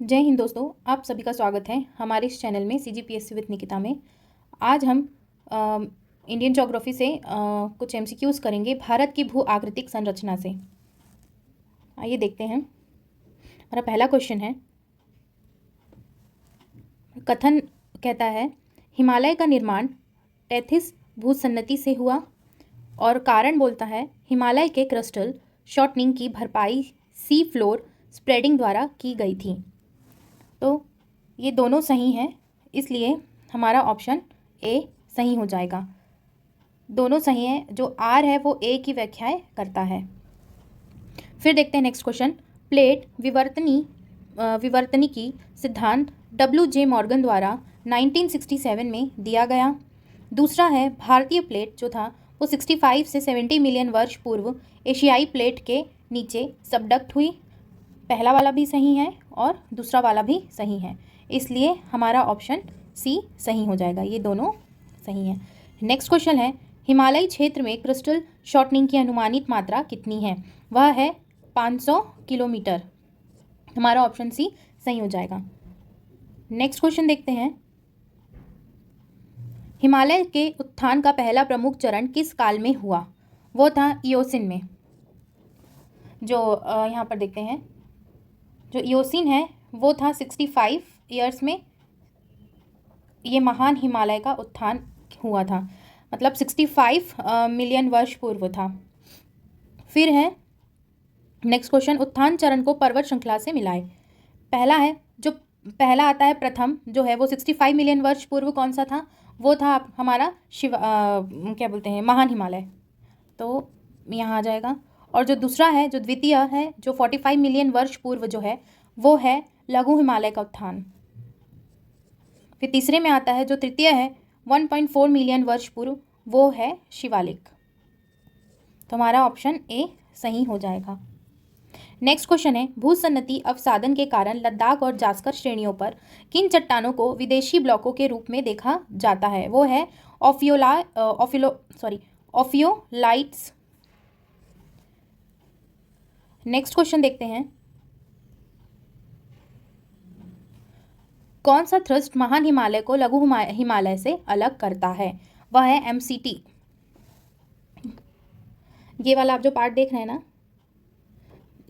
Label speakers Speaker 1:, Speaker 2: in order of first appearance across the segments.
Speaker 1: जय हिंद दोस्तों, आप सभी का स्वागत है हमारे इस चैनल में CGPSC विद निकिता में। आज हम इंडियन ज्योग्राफी से कुछ MCQs करेंगे भारत की भू आकृतिक संरचना से। आइए देखते हैं। हमारा पहला क्वेश्चन है, कथन कहता है हिमालय का निर्माण टेथिस भूसन्नति से हुआ, और कारण बोलता है हिमालय के क्रिस्टल शॉर्टनिंग की भरपाई सी फ्लोर स्प्रेडिंग द्वारा की गई थी। तो ये दोनों सही हैं, इसलिए हमारा ऑप्शन ए सही हो जाएगा। दोनों सही हैं, जो आर है वो ए की व्याख्याएं करता है। फिर देखते हैं नेक्स्ट क्वेश्चन। प्लेट विवर्तनिकी सिद्धांत WJ मॉर्गन द्वारा 1967 में दिया गया। दूसरा है भारतीय प्लेट जो था वो 65 से 70 मिलियन वर्ष पूर्व एशियाई प्लेट के नीचे सबडक्ट हुई। पहला वाला भी सही है और दूसरा वाला भी सही है, इसलिए हमारा ऑप्शन सी सही हो जाएगा। ये दोनों सही हैं। नेक्स्ट क्वेश्चन है, हिमालयी क्षेत्र में क्रिस्टल शॉर्टनिंग की अनुमानित मात्रा कितनी है? वह है 500 किलोमीटर। हमारा ऑप्शन सी सही हो जाएगा। नेक्स्ट क्वेश्चन देखते हैं, हिमालय के उत्थान का पहला प्रमुख चरण किस काल में हुआ? वो था इयोसिन में। जो यहाँ पर देखते हैं, जो इयोसिन है वो था 65 ईयर्स में ये महान हिमालय का उत्थान हुआ था, मतलब 65 मिलियन वर्ष पूर्व था। फिर है नेक्स्ट क्वेश्चन, उत्थान चरण को पर्वत श्रृंखला से मिलाए। पहला है, जो पहला आता है प्रथम जो है वो 65 मिलियन वर्ष पूर्व कौन सा था? वो था हमारा क्या बोलते हैं, महान हिमालय, तो यहाँ आ जाएगा। और जो दूसरा है, जो द्वितीय है, जो 45 मिलियन वर्ष पूर्व जो है वो है लघु हिमालय का उत्थान। फिर तीसरे में आता है जो तृतीय है 1.4 मिलियन वर्ष पूर्व, वो है शिवालिक। तो हमारा ऑप्शन ए सही हो जाएगा। नेक्स्ट क्वेश्चन है, भूसन्नति अवसादन के कारण लद्दाख और जास्कर श्रेणियों पर किन चट्टानों को विदेशी ब्लॉकों के रूप में देखा जाता है? वो है ओफियोलाइट्स। नेक्स्ट क्वेश्चन देखते हैं, कौन सा थ्रस्ट महान हिमालय को लघु हिमालय से अलग करता है? वह है MCT। ये वाला आप जो पार्ट देख रहे हैं ना,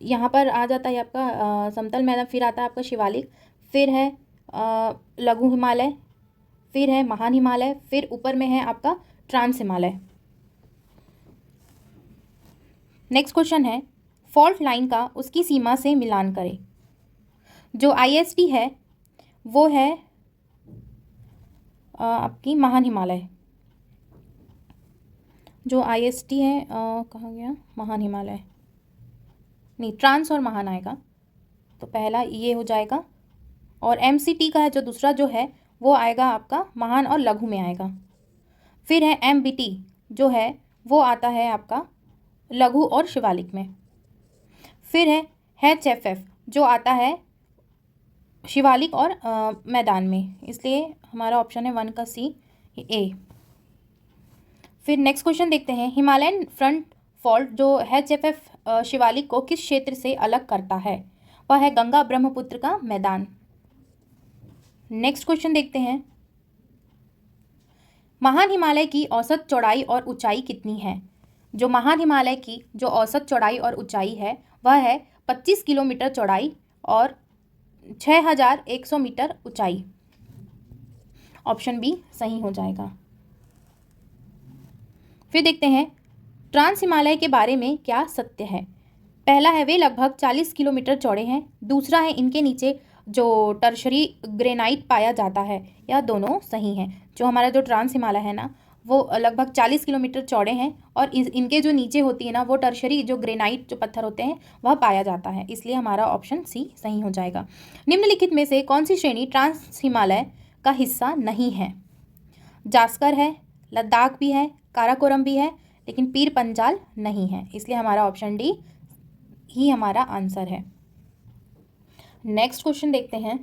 Speaker 1: यहाँ पर आ जाता है आपका समतल मैदान, फिर आता है आपका शिवालिक, फिर है लघु हिमालय, फिर है महान हिमालय, फिर ऊपर में है आपका ट्रांस हिमालय। नेक्स्ट क्वेश्चन है, फॉल्ट लाइन का उसकी सीमा से मिलान करें। जो IST है वो है आपकी महान हिमालय। जो IST है कहाँ गया, महान हिमालय नहीं, ट्रांस और महान आएगा, तो पहला ये हो जाएगा। और MCT का है जो दूसरा जो है वो आएगा आपका महान और लघु में आएगा। फिर है MBT जो है वो आता है आपका लघु और शिवालिक में। फिर है HFF जो आता है शिवालिक और मैदान में, इसलिए हमारा ऑप्शन है 1 का C ए। फिर नेक्स्ट क्वेश्चन देखते हैं, हिमालयन फ्रंट फॉल्ट जो HFF शिवालिक को किस क्षेत्र से अलग करता है? वह है गंगा ब्रह्मपुत्र का मैदान। नेक्स्ट क्वेश्चन देखते हैं, महान हिमालय की औसत चौड़ाई और ऊंचाई कितनी है? जो महान हिमालय की जो औसत चौड़ाई और ऊंचाई है वह है 25 किलोमीटर चौड़ाई और 6100 मीटर ऊंचाई। ऑप्शन बी सही हो जाएगा। फिर देखते हैं, ट्रांस हिमालय के बारे में क्या सत्य है? पहला है, वे लगभग 40 किलोमीटर चौड़े हैं। दूसरा है, इनके नीचे जो टर्शरी ग्रेनाइट पाया जाता है। यह दोनों सही हैं। जो हमारा जो ट्रांस हिमालय है ना वो लगभग 40 किलोमीटर चौड़े हैं और इनके जो नीचे होती है ना वो टर्शरी जो ग्रेनाइट जो पत्थर होते हैं वह पाया जाता है, इसलिए हमारा ऑप्शन सी सही हो जाएगा। निम्नलिखित में से कौन सी श्रेणी ट्रांस हिमालय का हिस्सा नहीं है? जास्कर है, लद्दाख भी है, काराकोरम भी है, लेकिन पीर पंजाल नहीं है, इसलिए हमारा ऑप्शन डी ही हमारा आंसर है। नेक्स्ट क्वेश्चन देखते हैं,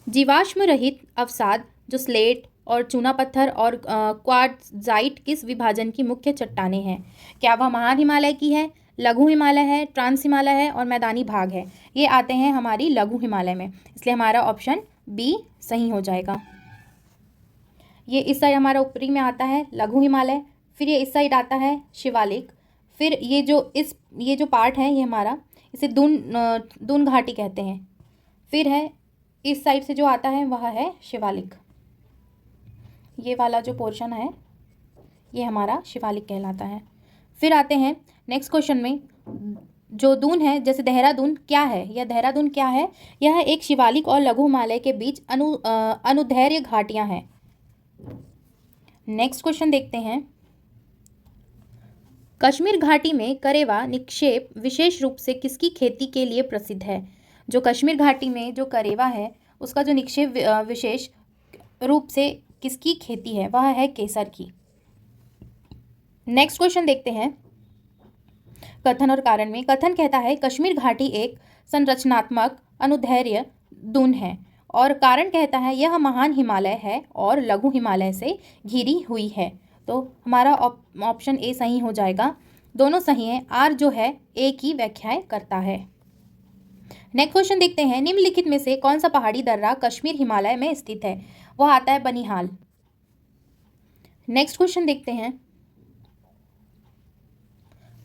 Speaker 1: जीवाश्म रहित अवसाद जो स्लेट और चूना पत्थर और क्वार्ट्जाइट किस विभाजन की मुख्य चट्टानें हैं? क्या वह महान हिमालय की है, लघु हिमालय है, ट्रांस हिमालय है और मैदानी भाग है। ये आते हैं हमारी लघु हिमालय में, इसलिए हमारा ऑप्शन बी सही हो जाएगा। ये इस साइड हमारा ऊपरी में आता है लघु हिमालय, फिर ये इस साइड आता है शिवालिक, फिर ये जो पार्ट है ये हमारा, इसे दून घाटी कहते हैं। फिर है इस साइड से जो आता है वह है शिवालिक। ये वाला जो पोर्शन है ये हमारा शिवालिक कहलाता है। फिर आते हैं नेक्स्ट क्वेश्चन में, जो दून है, जैसे देहरादून क्या है, यह देहरादून क्या है? यह एक शिवालिक और लघु हिमालय के बीच अनुदैर्ध्य घाटियां हैं। नेक्स्ट क्वेश्चन देखते हैं, कश्मीर घाटी में करेवा निक्षेप विशेष रूप से किसकी खेती के लिए प्रसिद्ध है? जो कश्मीर घाटी में जो करेवा है उसका जो निक्षेप विशेष रूप से किसकी खेती है, वह है केसर की। नेक्स्ट क्वेश्चन देखते हैं, कथन और कारण में। कथन कहता है कश्मीर घाटी एक संरचनात्मक अनुदैर्ध्य दून है, और कारण कहता है यह महान हिमालय है और लघु हिमालय से घिरी हुई है। तो हमारा ऑप्शन ए सही हो जाएगा, दोनों सही हैं। आर जो है ए की व्याख्या करता है। नेक्स्ट क्वेश्चन देखते हैं, निम्नलिखित में से कौन सा पहाड़ी दर्रा कश्मीर हिमालय में स्थित है? वह आता है बनिहाल। नेक्स्ट क्वेश्चन देखते हैं,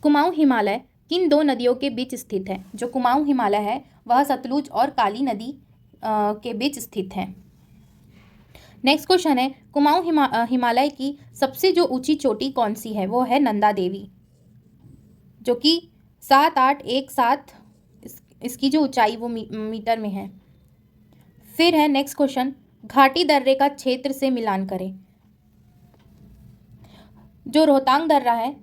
Speaker 1: कुमाऊं हिमालय किन दो नदियों के बीच स्थित है? जो कुमाऊं हिमालय है वह सतलुज और काली नदी के बीच स्थित है। नेक्स्ट क्वेश्चन है, कुमाऊं हिमालय की सबसे जो ऊंची चोटी कौन सी है? वो है नंदा देवी, जो कि 7817 इसकी जो ऊंचाई वो मीटर में है। फिर है नेक्स्ट क्वेश्चन, घाटी दर्रे का क्षेत्र से मिलान करें। जो रोहतांग दर्रा है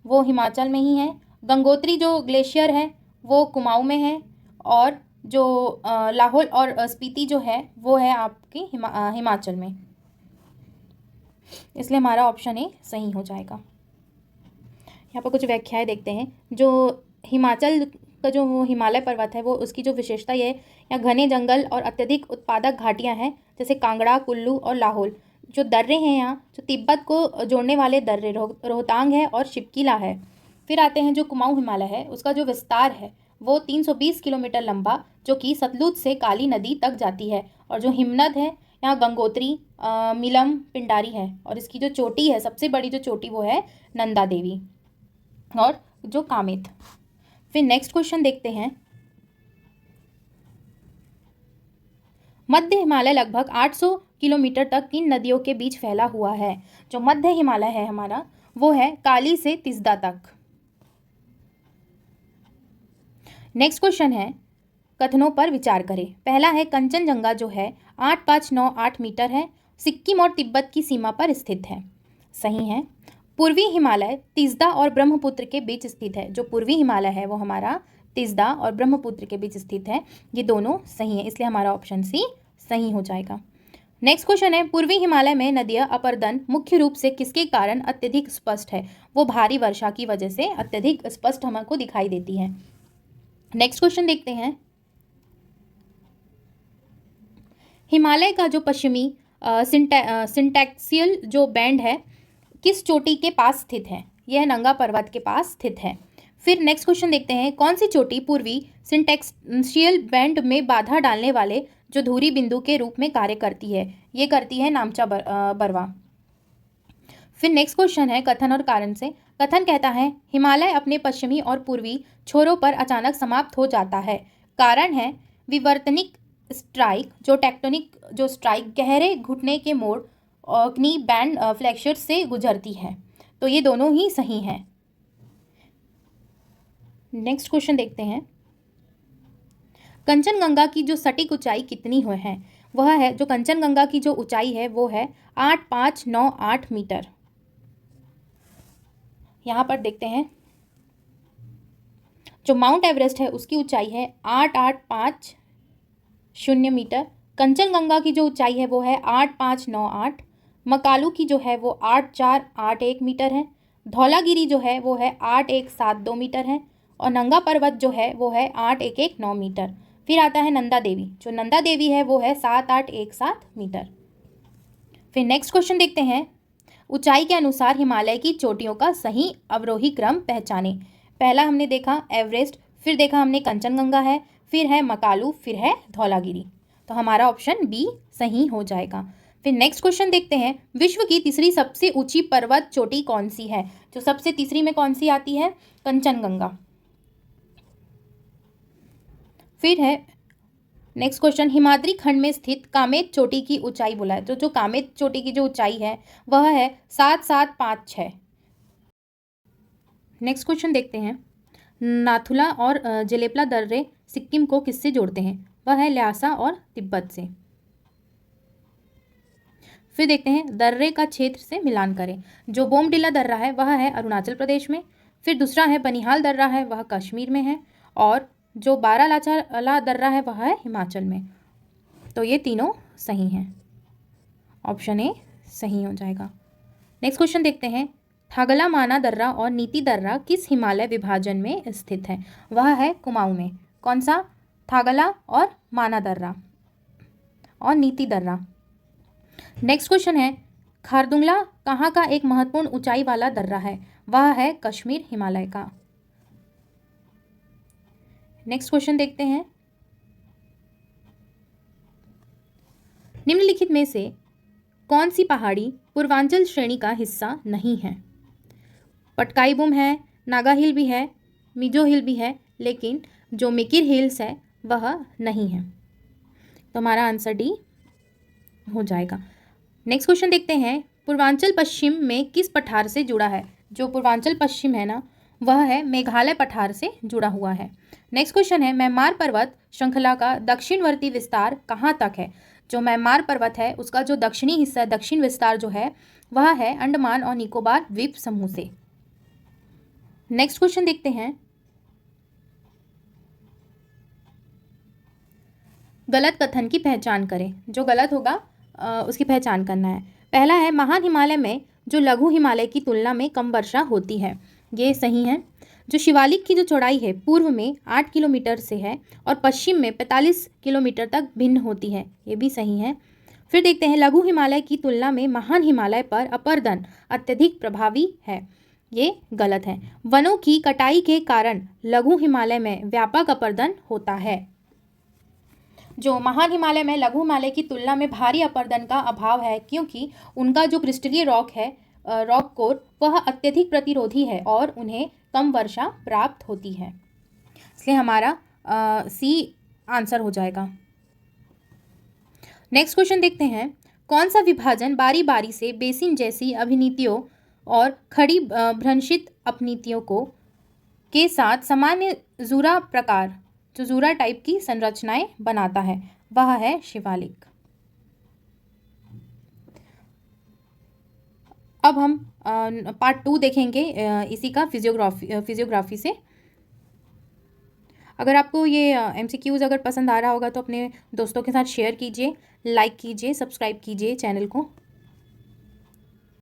Speaker 1: वो हिमाचल में ही है, गंगोत्री जो ग्लेशियर है वो कुमाऊं में है, और जो लाहौल और स्पीति जो है वो है आपकी हिमाचल में, इसलिए हमारा ऑप्शन ए सही हो जाएगा। यहाँ पर कुछ व्याख्याएं देखते हैं। जो हिमाचल का जो हिमालय पर्वत है वो उसकी जो विशेषता ये है, यहाँ घने जंगल और अत्यधिक उत्पादक घाटियाँ हैं, जैसे कांगड़ा, कुल्लू और लाहौल। जो दर्रे हैं यहाँ, जो तिब्बत को जोड़ने वाले दर्रे रोहतांग है और शिवकिला है। फिर आते हैं जो कुमाऊं हिमालय है उसका जो विस्तार है वो 320 किलोमीटर लंबा, जो कि सतलुज से काली नदी तक जाती है। और जो हिमनद है यहाँ गंगोत्री, मिलम, पिंडारी है, और इसकी जो चोटी है, सबसे बड़ी जो चोटी वो है नंदा देवी और जो कामेत। फिर नेक्स्ट क्वेश्चन देखते हैं, मध्य हिमालय लगभग 800 किलोमीटर तक किन नदियों के बीच फैला हुआ है? जो मध्य हिमालय है हमारा वो है काली से तिस्दा तक। नेक्स्ट क्वेश्चन है, कथनों पर विचार करें। पहला है कंचनजंगा जो है 8598 मीटर है, सिक्किम और तिब्बत की सीमा पर स्थित है। सही है। पूर्वी हिमालय तिस्दा और ब्रह्मपुत्र के बीच स्थित है। जो पूर्वी हिमालय है वो हमारा तिस्दा और ब्रह्मपुत्र के बीच स्थित है। ये दोनों सही है, इसलिए हमारा ऑप्शन सी सही हो जाएगा। नेक्स्ट क्वेश्चन है, पूर्वी हिमालय में नदियाँ अपर्दन मुख्य रूप से किसके कारण अत्यधिक स्पष्ट है? वो भारी वर्षा की वजह से अत्यधिक स्पष्ट हमको दिखाई देती है। नेक्स्ट क्वेश्चन देखते हैं, हिमालय का जो पश्चिमी सिंटैक्सियल जो बैंड है किस चोटी के पास स्थित है? यह नंगा पर्वत के पास स्थित है। फिर नेक्स्ट क्वेश्चन देखते हैं, कौन सी चोटी पूर्वी सिंटैक्सियल बैंड में बाधा डालने वाले जो धुरी बिंदु के रूप में कार्य करती है? ये करती है नामचा बरवा। फिर नेक्स्ट क्वेश्चन है कथन और कारण से। कथन कहता है हिमालय अपने पश्चिमी और पूर्वी छोरों पर अचानक समाप्त हो जाता है। कारण है विवर्तनिक स्ट्राइक, जो टेक्टोनिक जो स्ट्राइक गहरे घुटने के मोड़ और नी बैंड फ्लैक्चर से गुजरती है। तो ये दोनों ही सही हैं। नेक्स्ट क्वेश्चन देखते हैं, कंचनगंगा की जो सटीक ऊंचाई कितनी है? वह है जो कंचनगंगा की जो ऊंचाई है वो है 8598 मीटर। यहाँ पर देखते हैं, जो माउंट एवरेस्ट है उसकी ऊंचाई है 8850 मीटर। कंचनगंगा की जो ऊंचाई है वो है 8598। मकालू की जो है वो 8481 मीटर है। धौलागिरी जो है वो है 8172 मीटर है, और नंगा पर्वत जो है वो है 8119 मीटर। फिर आता है नंदा देवी, जो नंदा देवी है वो है 7817 मीटर। फिर नेक्स्ट क्वेश्चन देखते हैं, ऊंचाई के अनुसार हिमालय की चोटियों का सही अवरोही क्रम पहचानें। पहला हमने देखा एवरेस्ट, फिर देखा हमने कंचनजंगा है, फिर है मकालू, फिर है धौलागिरी। तो हमारा ऑप्शन बी सही हो जाएगा। फिर नेक्स्ट क्वेश्चन देखते हैं, विश्व की तीसरी सबसे ऊंची पर्वत चोटी कौन सी है? जो सबसे तीसरी में कौन सी आती है? कंचनजंगा। फिर है नेक्स्ट क्वेश्चन, हिमाद्री खंड में स्थित कामेत चोटी की ऊंचाई बोला है। तो जो कामेत चोटी की जो ऊंचाई है वह है 7756। नेक्स्ट क्वेश्चन देखते हैं, नाथुला और जेलेपला दर्रे सिक्किम को किससे जोड़ते हैं? वह है ल्हासा और तिब्बत से। फिर देखते हैं, दर्रे का क्षेत्र से मिलान करें। जो बोमडिला दर्रा है वह है अरुणाचल प्रदेश में, फिर दूसरा है बनिहाल दर्रा है वह कश्मीर में है, और जो बारालाचा दर्रा है वह है हिमाचल में। तो ये तीनों सही हैं, ऑप्शन ए सही हो जाएगा। नेक्स्ट क्वेश्चन देखते हैं, थागला माना दर्रा और नीति दर्रा किस हिमालय विभाजन में स्थित है? वह है कुमाऊं में। कौन सा? थागला और माना दर्रा और नीति दर्रा। नेक्स्ट क्वेश्चन है, खारदुंगला कहाँ का एक महत्वपूर्ण ऊंचाई वाला दर्रा है? वह है कश्मीर हिमालय का। नेक्स्ट क्वेश्चन देखते हैं, निम्नलिखित में से कौन सी पहाड़ी पूर्वांचल श्रेणी का हिस्सा नहीं है? पटकाई बुम है, नागा हिल भी है, मिजो हिल भी है, लेकिन जो मिकिर हिल्स है वह नहीं है। तो हमारा आंसर डी हो जाएगा। नेक्स्ट क्वेश्चन देखते हैं, पूर्वांचल पश्चिम में किस पठार से जुड़ा है? जो पूर्वांचल पश्चिम है ना वह है मेघालय पठार से जुड़ा हुआ है। नेक्स्ट क्वेश्चन है, म्यांमार पर्वत श्रृंखला का दक्षिणवर्ती विस्तार कहाँ तक है? जो म्यांमार पर्वत है उसका जो दक्षिणी हिस्सा, दक्षिण विस्तार जो है वह है अंडमान और निकोबार द्वीप समूह से। नेक्स्ट क्वेश्चन देखते हैं, गलत कथन की पहचान करें। जो गलत होगा उसकी पहचान करना है। पहला है, महान हिमालय में जो लघु हिमालय की तुलना में कम वर्षा होती है। ये सही है। जो शिवालिक की जो चौड़ाई है पूर्व में 8 किलोमीटर से है और पश्चिम में 45 किलोमीटर तक भिन्न होती है। ये भी सही है। फिर देखते हैं, लघु हिमालय की तुलना में महान हिमालय पर अपर्दन अत्यधिक प्रभावी है। ये गलत है। वनों की कटाई के कारण लघु हिमालय में व्यापक अपर्दन होता है। जो महान हिमालय में लघु हिमालय की तुलना में भारी अपर्दन का अभाव है, क्योंकि उनका जो क्रिस्टलीय रॉक है, रॉक कोर, वह अत्यधिक प्रतिरोधी है और उन्हें कम वर्षा प्राप्त होती है। इसलिए हमारा सी आंसर हो जाएगा। नेक्स्ट क्वेश्चन देखते हैं, कौन सा विभाजन बारी बारी से बेसिन जैसी अभिनीतियों और खड़ी भ्रंशित अपनीतियों को के साथ सामान्य जूरा प्रकार, जो जूरा टाइप की संरचनाएं बनाता है? वह है शिवालिक। अब हम पार्ट 2 देखेंगे इसी का फिजियोग्राफी से। अगर आपको ये MCQs अगर पसंद आ रहा होगा तो अपने दोस्तों के साथ शेयर कीजिए, लाइक कीजिए, सब्सक्राइब कीजिए चैनल को।